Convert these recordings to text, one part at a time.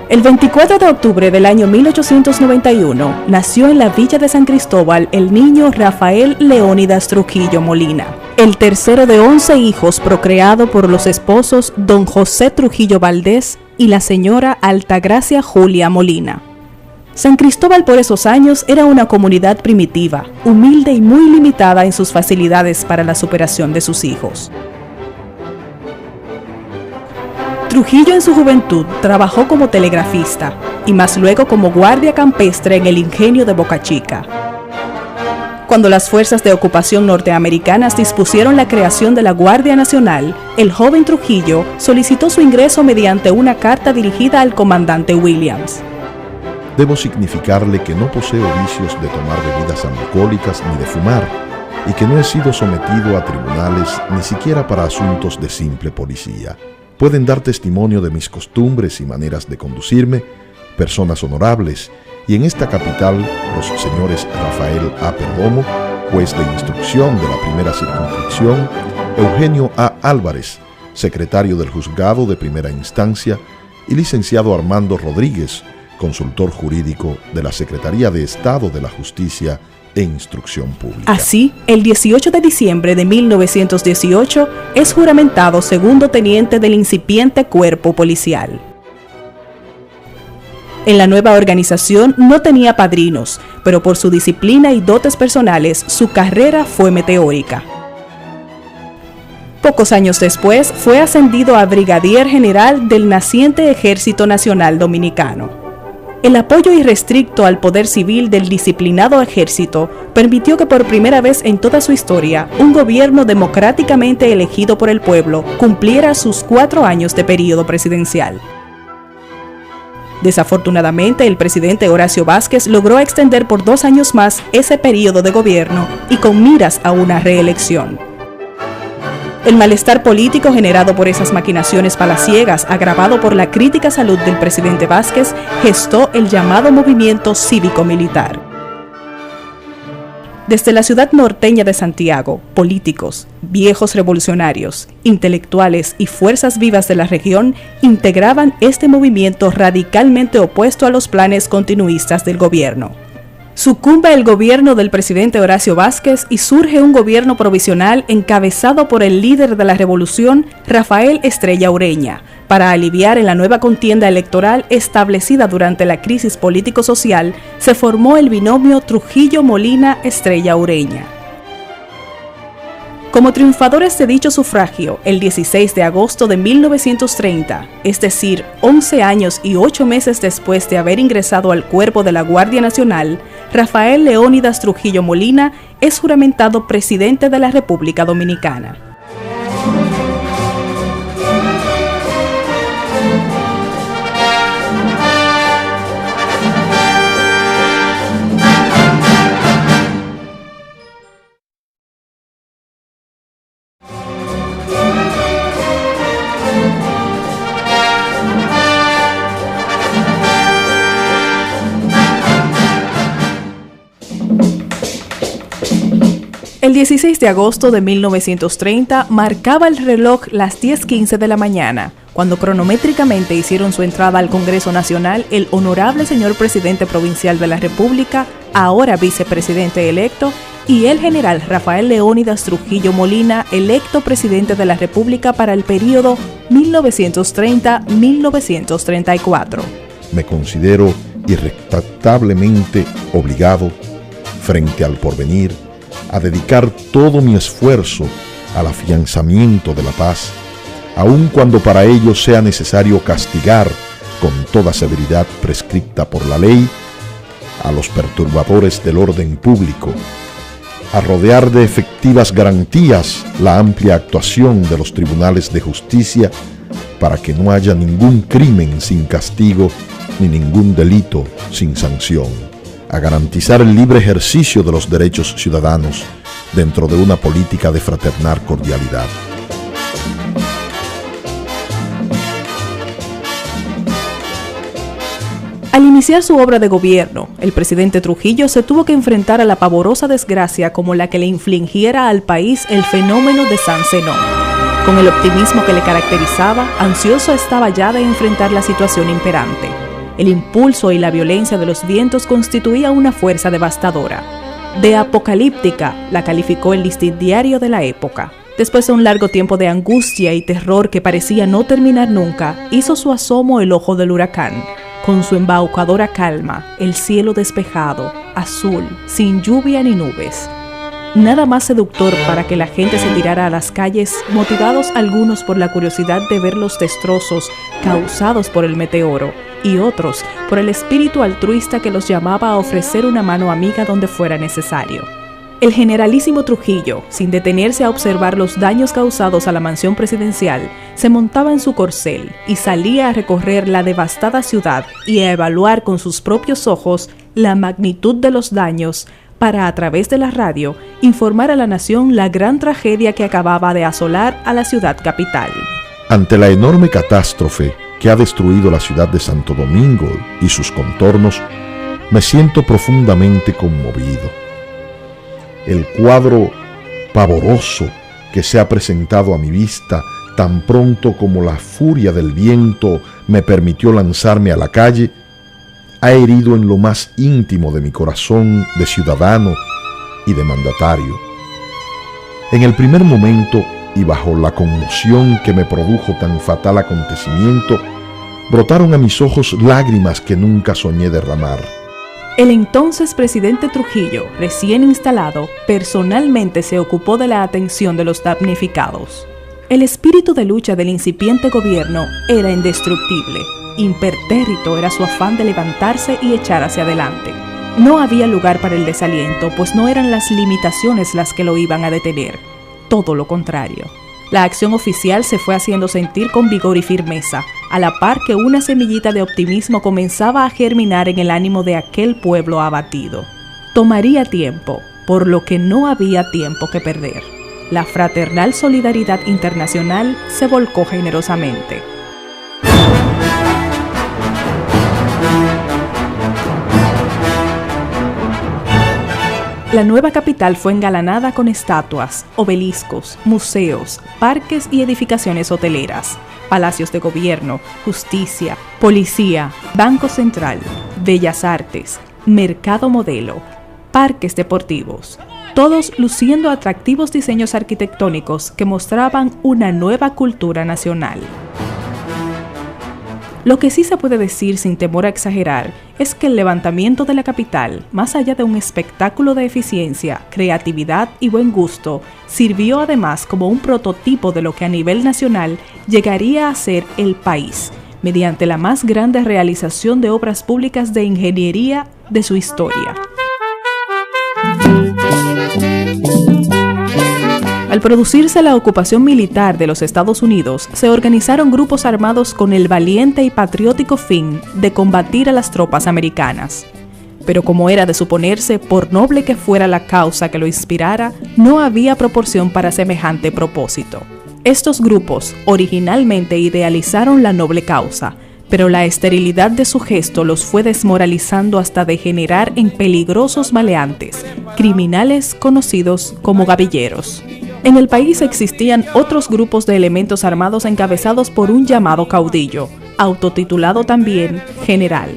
El 24 de octubre del año 1891 nació en la villa de San Cristóbal el niño Rafael Leónidas Trujillo Molina, el tercero de 11 hijos procreado por los esposos don José Trujillo Valdés y la señora Altagracia Julia Molina. San Cristóbal por esos años era una comunidad primitiva, humilde y muy limitada en sus facilidades para la superación de sus hijos. Trujillo en su juventud trabajó como telegrafista y más luego como guardia campestre en el ingenio de Boca Chica. Cuando las fuerzas de ocupación norteamericanas dispusieron la creación de la Guardia Nacional, el joven Trujillo solicitó su ingreso mediante una carta dirigida al comandante Williams. Debo significarle que no poseo vicios de tomar bebidas alcohólicas ni de fumar, y que no he sido sometido a tribunales ni siquiera para asuntos de simple policía. Pueden dar testimonio de mis costumbres y maneras de conducirme personas honorables, y en esta capital los señores Rafael A. Perdomo, juez de instrucción de la primera circunscripción, Eugenio A. Álvarez, secretario del juzgado de primera instancia, y licenciado Armando Rodríguez, consultor jurídico de la Secretaría de Estado de la Justicia e Instrucción Pública. Así, el 18 de diciembre de 1918 es juramentado segundo teniente del incipiente cuerpo policial. En la nueva organización no tenía padrinos, pero por su disciplina y dotes personales, su carrera fue meteórica. Pocos años después, fue ascendido a brigadier general del naciente Ejército Nacional Dominicano. El apoyo irrestricto al poder civil del disciplinado ejército permitió que por primera vez en toda su historia, un gobierno democráticamente elegido por el pueblo cumpliera sus 4 años de período presidencial. Desafortunadamente, el presidente Horacio Vázquez logró extender por 2 años más ese período de gobierno y con miras a una reelección. El malestar político generado por esas maquinaciones palaciegas, agravado por la crítica salud del presidente Vázquez, gestó el llamado movimiento cívico-militar. Desde la ciudad norteña de Santiago, políticos, viejos revolucionarios, intelectuales y fuerzas vivas de la región integraban este movimiento radicalmente opuesto a los planes continuistas del gobierno. Sucumbe el gobierno del presidente Horacio Vázquez y surge un gobierno provisional encabezado por el líder de la revolución, Rafael Estrella Ureña, para aliviar en la nueva contienda electoral establecida durante la crisis político-social, se formó el binomio Trujillo-Molina-Estrella Ureña. Como triunfadores de dicho sufragio, el 16 de agosto de 1930, es decir, 11 años y 8 meses después de haber ingresado al cuerpo de la Guardia Nacional, Rafael Leónidas Trujillo Molina es juramentado presidente de la República Dominicana. El 16 de agosto de 1930 marcaba el reloj las 10:15 de la mañana, cuando cronométricamente hicieron su entrada al Congreso Nacional el honorable señor presidente provincial de la República, ahora vicepresidente electo, y el general Rafael Leónidas Trujillo Molina, electo presidente de la República para el período 1930-1934. Me considero irretractablemente obligado, frente al porvenir, a dedicar todo mi esfuerzo al afianzamiento de la paz, aun cuando para ello sea necesario castigar con toda severidad prescripta por la ley a los perturbadores del orden público, a rodear de efectivas garantías la amplia actuación de los tribunales de justicia para que no haya ningún crimen sin castigo ni ningún delito sin sanción, a garantizar el libre ejercicio de los derechos ciudadanos dentro de una política de fraternal cordialidad. Al iniciar su obra de gobierno, el presidente Trujillo se tuvo que enfrentar a la pavorosa desgracia como la que le infligiera al país el fenómeno de San Zenón. Con el optimismo que le caracterizaba, ansioso estaba ya de enfrentar la situación imperante. El impulso y la violencia de los vientos constituía una fuerza devastadora. De apocalíptica la calificó el listín diario de la época. Después de un largo tiempo de angustia y terror que parecía no terminar nunca, hizo su asomo el ojo del huracán. Con su embaucadora calma, el cielo despejado, azul, sin lluvia ni nubes. Nada más seductor para que la gente se tirara a las calles, motivados algunos por la curiosidad de ver los destrozos causados por el meteoro y otros por el espíritu altruista que los llamaba a ofrecer una mano amiga donde fuera necesario. El generalísimo Trujillo, sin detenerse a observar los daños causados a la mansión presidencial, se montaba en su corcel y salía a recorrer la devastada ciudad y a evaluar con sus propios ojos la magnitud de los daños para, a través de la radio, informar a la nación la gran tragedia que acababa de asolar a la ciudad capital. Ante la enorme catástrofe que ha destruido la ciudad de Santo Domingo y sus contornos, me siento profundamente conmovido. El cuadro pavoroso que se ha presentado a mi vista tan pronto como la furia del viento me permitió lanzarme a la calle, ha herido en lo más íntimo de mi corazón de ciudadano y de mandatario. En el primer momento y bajo la conmoción que me produjo tan fatal acontecimiento, brotaron a mis ojos lágrimas que nunca soñé derramar. El entonces presidente Trujillo, recién instalado, personalmente se ocupó de la atención de los damnificados. El espíritu de lucha del incipiente gobierno era indestructible. Impertérrito era su afán de levantarse y echar hacia adelante. No había lugar para el desaliento, pues no eran las limitaciones las que lo iban a detener. Todo lo contrario. La acción oficial se fue haciendo sentir con vigor y firmeza, a la par que una semillita de optimismo comenzaba a germinar en el ánimo de aquel pueblo abatido. Tomaría tiempo, por lo que no había tiempo que perder. La fraternal solidaridad internacional se volcó generosamente. La nueva capital fue engalanada con estatuas, obeliscos, museos, parques y edificaciones hoteleras, palacios de gobierno, justicia, policía, Banco Central, Bellas Artes, Mercado Modelo, parques deportivos, todos luciendo atractivos diseños arquitectónicos que mostraban una nueva cultura nacional. Lo que sí se puede decir sin temor a exagerar es que el levantamiento de la capital, más allá de un espectáculo de eficiencia, creatividad y buen gusto, sirvió además como un prototipo de lo que a nivel nacional llegaría a ser el país, mediante la más grande realización de obras públicas de ingeniería de su historia. Al producirse la ocupación militar de los Estados Unidos, se organizaron grupos armados con el valiente y patriótico fin de combatir a las tropas americanas. Pero como era de suponerse, por noble que fuera la causa que lo inspirara, no había proporción para semejante propósito. Estos grupos originalmente idealizaron la noble causa, pero la esterilidad de su gesto los fue desmoralizando hasta degenerar en peligrosos maleantes, criminales conocidos como gavilleros. En el país existían otros grupos de elementos armados encabezados por un llamado caudillo, autotitulado también general.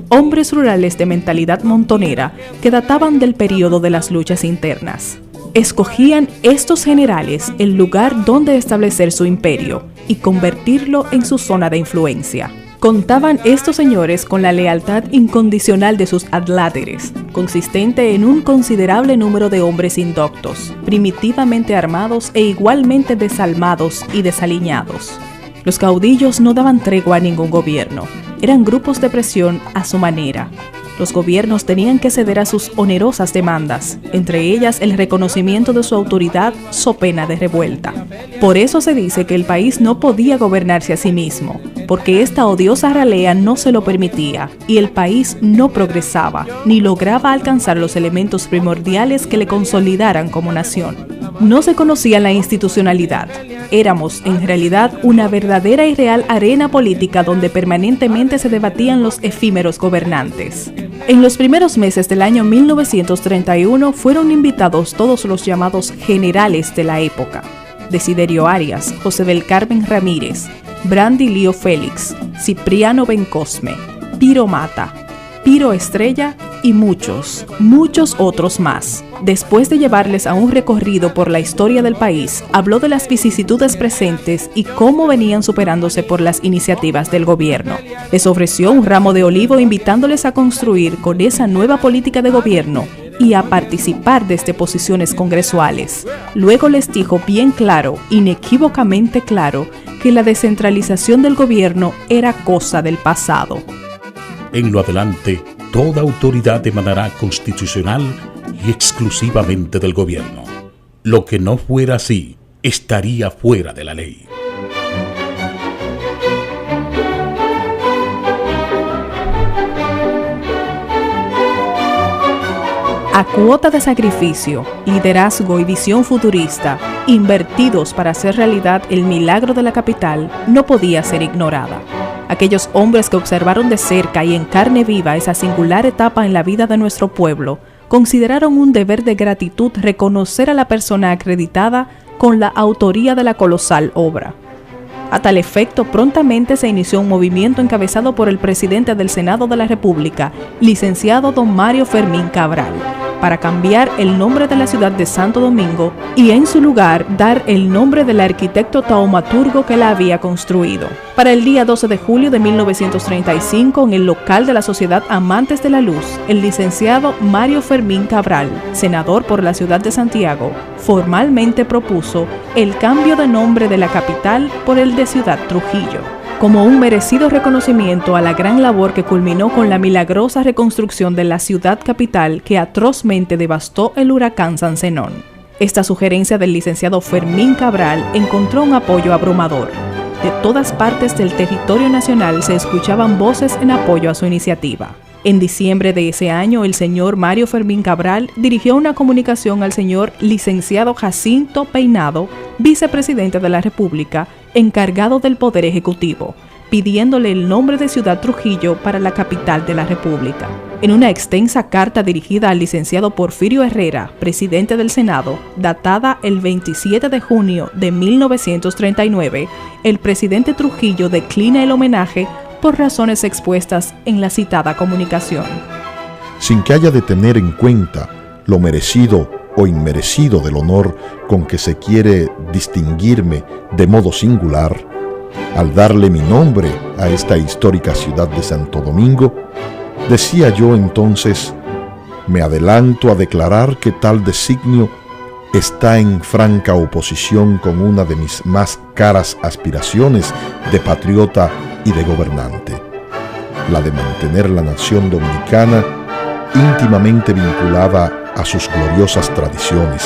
Hombres rurales de mentalidad montonera que databan del período de las luchas internas. Escogían estos generales el lugar donde establecer su imperio y convertirlo en su zona de influencia. Contaban estos señores con la lealtad incondicional de sus adláteres, consistente en un considerable número de hombres indoctos, primitivamente armados e igualmente desalmados y desaliñados. Los caudillos no daban tregua a ningún gobierno, eran grupos de presión a su manera. Los gobiernos tenían que ceder a sus onerosas demandas, entre ellas el reconocimiento de su autoridad so pena de revuelta. Por eso se dice que el país no podía gobernarse a sí mismo, porque esta odiosa ralea no se lo permitía, y el país no progresaba, ni lograba alcanzar los elementos primordiales que le consolidaran como nación. No se conocía la institucionalidad. Éramos, en realidad, una verdadera y real arena política donde permanentemente se debatían los efímeros gobernantes. En los primeros meses del año 1931 fueron invitados todos los llamados generales de la época. Desiderio Arias, José del Carmen Ramírez, Brandy Lío Félix, Cipriano Bencosme, Piro Mata, Piro Estrella y muchos otros más. Después de llevarles a un recorrido por la historia del país, habló de las vicisitudes presentes y cómo venían superándose por las iniciativas del gobierno. Les ofreció un ramo de olivo invitándoles a construir con esa nueva política de gobierno y a participar desde posiciones congresuales. Luego les dijo bien claro, inequívocamente claro, que la descentralización del gobierno era cosa del pasado. En lo adelante, toda autoridad emanará constitucional y exclusivamente del gobierno. Lo que no fuera así, estaría fuera de la ley. A cuota de sacrificio, liderazgo y visión futurista, invertidos para hacer realidad el milagro de la capital, no podía ser ignorada. Aquellos hombres que observaron de cerca y en carne viva esa singular etapa en la vida de nuestro pueblo, consideraron un deber de gratitud reconocer a la persona acreditada con la autoría de la colosal obra. A tal efecto, prontamente se inició un movimiento encabezado por el presidente del Senado de la República, licenciado don Mario Fermín Cabral, para cambiar el nombre de la ciudad de Santo Domingo y en su lugar dar el nombre del arquitecto taumaturgo que la había construido. Para el día 12 de julio de 1935, en el local de la Sociedad Amantes de la Luz, el licenciado Mario Fermín Cabral, senador por la ciudad de Santiago, formalmente propuso el cambio de nombre de la capital por el de Ciudad Trujillo, como un merecido reconocimiento a la gran labor que culminó con la milagrosa reconstrucción de la ciudad capital que atrozmente devastó el huracán San Zenón. Esta sugerencia del licenciado Fermín Cabral encontró un apoyo abrumador. De todas partes del territorio nacional se escuchaban voces en apoyo a su iniciativa. En diciembre de ese año, el señor Mario Fermín Cabral dirigió una comunicación al señor licenciado Jacinto Peinado, vicepresidente de la República, encargado del Poder Ejecutivo, pidiéndole el nombre de Ciudad Trujillo para la capital de la República. En una extensa carta dirigida al licenciado Porfirio Herrera, presidente del Senado, datada el 27 de junio de 1939, el presidente Trujillo declina el homenaje por razones expuestas en la citada comunicación. Sin que haya de tener en cuenta lo merecido o inmerecido del honor con que se quiere distinguirme de modo singular, al darle mi nombre a esta histórica ciudad de Santo Domingo, decía yo entonces, me adelanto a declarar que tal designio está en franca oposición con una de mis más caras aspiraciones de patriota y de gobernante, la de mantener la nación dominicana íntimamente vinculada a sus gloriosas tradiciones,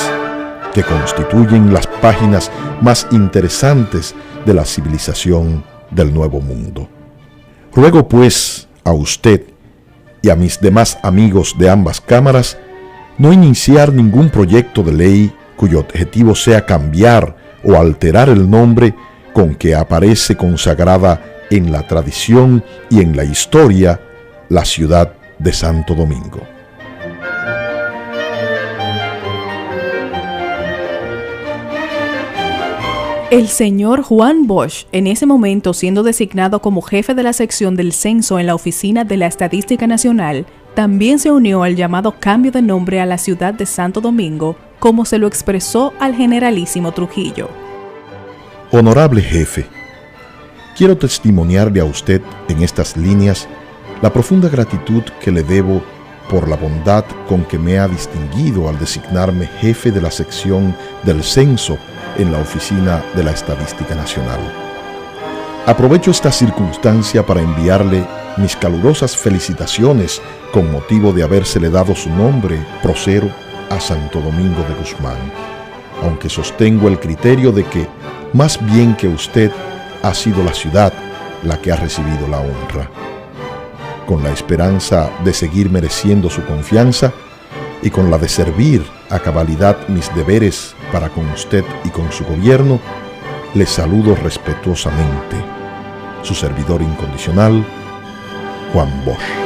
que constituyen las páginas más interesantes de la civilización del Nuevo Mundo. Ruego pues a usted y a mis demás amigos de ambas cámaras no iniciar ningún proyecto de ley cuyo objetivo sea cambiar o alterar el nombre con que aparece consagrada en la tradición y en la historia la ciudad de Santo Domingo. El señor Juan Bosch, en ese momento siendo designado como jefe de la sección del censo en la Oficina de la Estadística Nacional, también se unió al llamado cambio de nombre a la ciudad de Santo Domingo, como se lo expresó al generalísimo Trujillo. Honorable jefe, quiero testimoniarle a usted en estas líneas la profunda gratitud que le debo por la bondad con que me ha distinguido al designarme jefe de la sección del censo en la Oficina de la Estadística Nacional. Aprovecho esta circunstancia para enviarle mis calurosas felicitaciones con motivo de habérsele dado su nombre próspero a Santo Domingo de Guzmán, aunque sostengo el criterio de que, más bien que usted, ha sido la ciudad la que ha recibido la honra. Con la esperanza de seguir mereciendo su confianza y con la de servir a cabalidad mis deberes para con usted y con su gobierno, le saludo respetuosamente. Su servidor incondicional, Juan Bosch.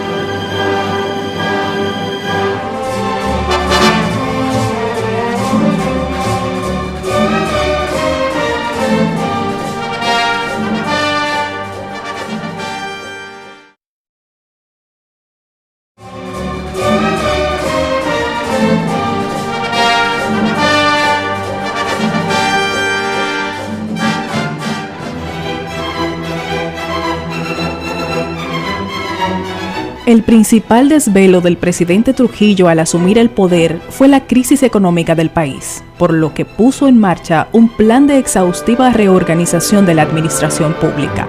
El principal desvelo del presidente Trujillo al asumir el poder fue la crisis económica del país, por lo que puso en marcha un plan de exhaustiva reorganización de la administración pública.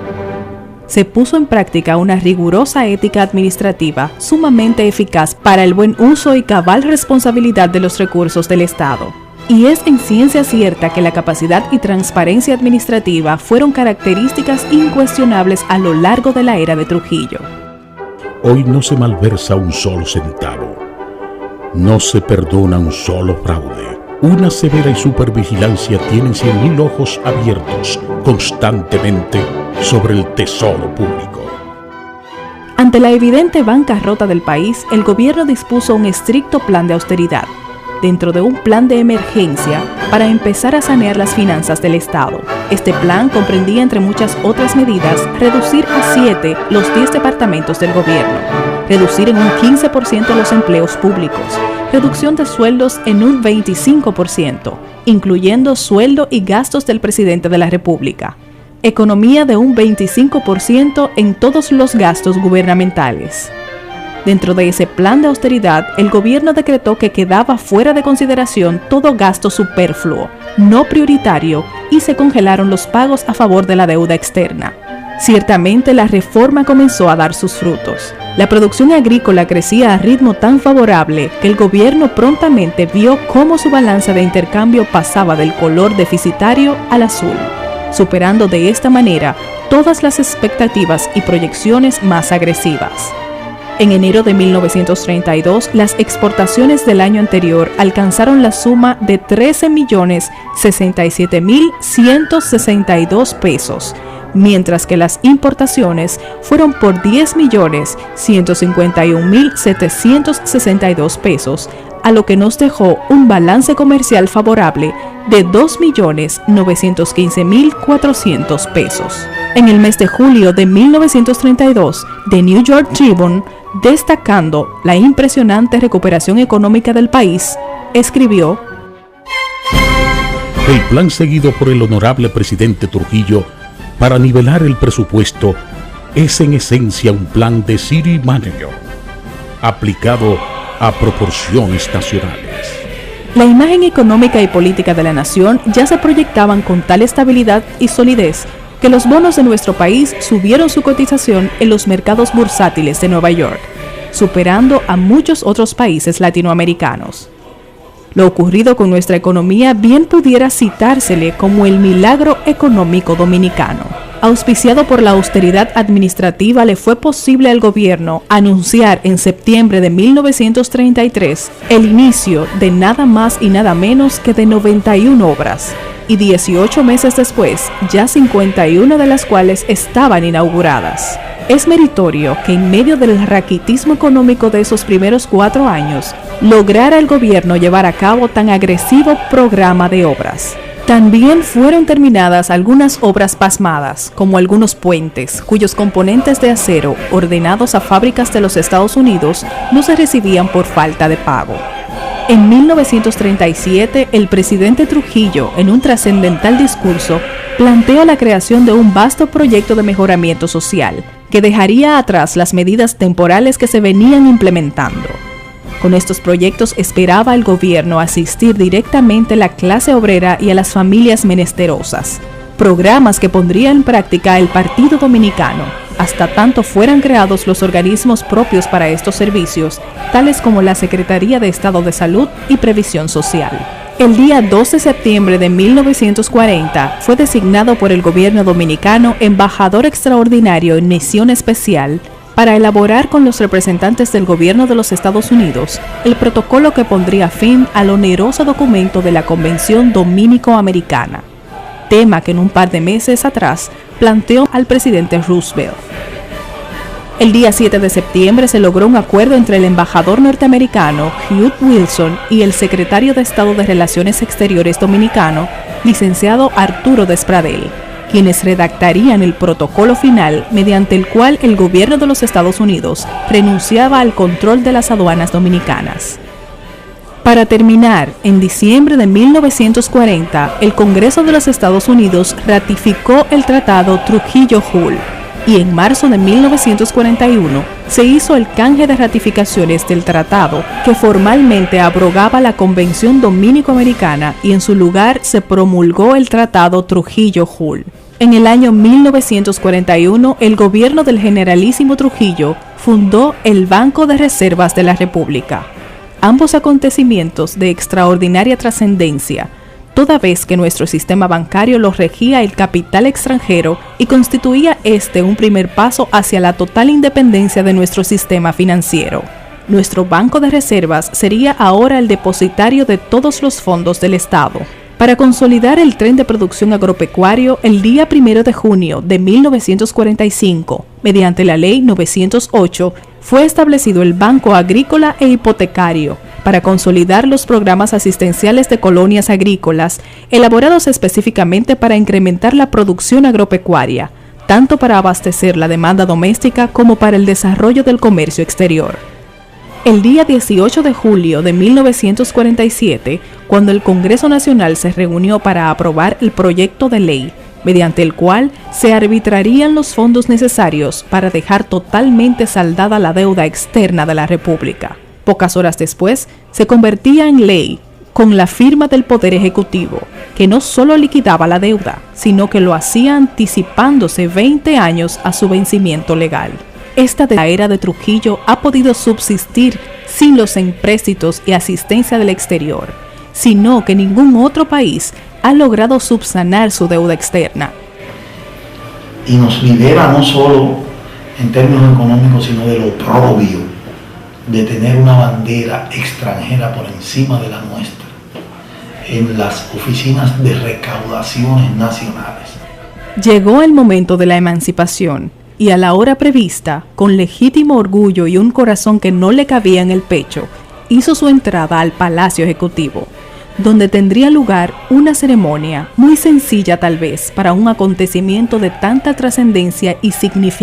Se puso en práctica una rigurosa ética administrativa sumamente eficaz para el buen uso y cabal responsabilidad de los recursos del Estado. Y es en ciencia cierta que la capacidad y transparencia administrativa fueron características incuestionables a lo largo de la era de Trujillo. Hoy no se malversa un solo centavo, no se perdona un solo fraude. Una severa y supervigilancia tienen 100.000 ojos abiertos constantemente sobre el tesoro público. Ante la evidente bancarrota del país, el gobierno dispuso un estricto plan de austeridad, dentro de un plan de emergencia para empezar a sanear las finanzas del Estado. Este plan comprendía, entre muchas otras medidas, reducir a 7 los 10 departamentos del gobierno, reducir en un 15% los empleos públicos, reducción de sueldos en un 25%, incluyendo sueldo y gastos del presidente de la República, economía de un 25% en todos los gastos gubernamentales. Dentro de ese plan de austeridad, el gobierno decretó que quedaba fuera de consideración todo gasto superfluo, no prioritario, y se congelaron los pagos a favor de la deuda externa. Ciertamente, la reforma comenzó a dar sus frutos. La producción agrícola crecía a ritmo tan favorable que el gobierno prontamente vio cómo su balanza de intercambio pasaba del color deficitario al azul, superando de esta manera todas las expectativas y proyecciones más agresivas. En enero de 1932, las exportaciones del año anterior alcanzaron la suma de 13.067.162 pesos, mientras que las importaciones fueron por 10.151.762 pesos, a lo que nos dejó un balance comercial favorable de 2.915.400 pesos. En el mes de julio de 1932, The New York Tribune, destacando la impresionante recuperación económica del país, escribió: el plan seguido por el honorable presidente Trujillo para nivelar el presupuesto es en esencia un plan de city manager aplicado a proporciones nacionales. La imagen económica y política de la nación ya se proyectaban con tal estabilidad y solidez que los bonos de nuestro país subieron su cotización en los mercados bursátiles de Nueva York, superando a muchos otros países latinoamericanos. Lo ocurrido con nuestra economía bien pudiera citársele como el milagro económico dominicano. Auspiciado por la austeridad administrativa, le fue posible al gobierno anunciar en septiembre de 1933 el inicio de nada más y nada menos que de 91 obras, y 18 meses después, ya 51 de las cuales estaban inauguradas. Es meritorio que en medio del raquitismo económico de esos primeros 4 años, lograra el gobierno llevar a cabo tan agresivo programa de obras. También fueron terminadas algunas obras pasmadas, como algunos puentes, cuyos componentes de acero, ordenados a fábricas de los Estados Unidos, no se recibían por falta de pago. En 1937, el presidente Trujillo, en un trascendental discurso, planteó la creación de un vasto proyecto de mejoramiento social, que dejaría atrás las medidas temporales que se venían implementando. Con estos proyectos esperaba el gobierno asistir directamente a la clase obrera y a las familias menesterosas, programas que pondría en práctica el Partido Dominicano, hasta tanto fueran creados los organismos propios para estos servicios, tales como la Secretaría de Estado de Salud y Previsión Social. El día 2 de septiembre de 1940 fue designado por el gobierno dominicano embajador extraordinario en misión especial para elaborar con los representantes del gobierno de los Estados Unidos el protocolo que pondría fin al oneroso documento de la Convención Dominico-Americana, tema que en un par de meses atrás planteó al presidente Roosevelt. El día 7 de septiembre se logró un acuerdo entre el embajador norteamericano Hugh Wilson y el secretario de Estado de Relaciones Exteriores dominicano, licenciado Arturo Despradel, quienes redactarían el protocolo final mediante el cual el gobierno de los Estados Unidos renunciaba al control de las aduanas dominicanas. Para terminar, en diciembre de 1940, el Congreso de los Estados Unidos ratificó el Tratado Trujillo-Hull, y en marzo de 1941 se hizo el canje de ratificaciones del tratado que formalmente abrogaba la Convención Dominico-Americana y en su lugar se promulgó el Tratado Trujillo-Hull. En el año 1941, el gobierno del generalísimo Trujillo fundó el Banco de Reservas de la República. Ambos acontecimientos de extraordinaria trascendencia, toda vez que nuestro sistema bancario lo regía el capital extranjero y constituía un primer paso hacia la total independencia de nuestro sistema financiero. Nuestro Banco de Reservas sería ahora el depositario de todos los fondos del Estado. Para consolidar el tren de producción agropecuario, el día 1 de junio de 1945, mediante la Ley 908, fue establecido el Banco Agrícola e Hipotecario para consolidar los programas asistenciales de colonias agrícolas, elaborados específicamente para incrementar la producción agropecuaria, tanto para abastecer la demanda doméstica como para el desarrollo del comercio exterior. El día 18 de julio de 1947, cuando el Congreso Nacional se reunió para aprobar el proyecto de ley, mediante el cual se arbitrarían los fondos necesarios para dejar totalmente saldada la deuda externa de la República. Pocas horas después, se convertía en ley con la firma del Poder Ejecutivo, que no solo liquidaba la deuda, sino que lo hacía anticipándose 20 años a su vencimiento legal. Esta de la era de Trujillo ha podido subsistir sin los empréstitos y asistencia del exterior, sino que ningún otro país ha logrado subsanar su deuda externa. Y nos libera no solo en términos económicos, sino del oprobio de tener una bandera extranjera por encima de la nuestra en las oficinas de recaudaciones nacionales. Llegó el momento de la emancipación. Y a la hora prevista, con legítimo orgullo y un corazón que no le cabía en el pecho, hizo su entrada al Palacio Ejecutivo, donde tendría lugar una ceremonia muy sencilla tal vez para un acontecimiento de tanta trascendencia y significación.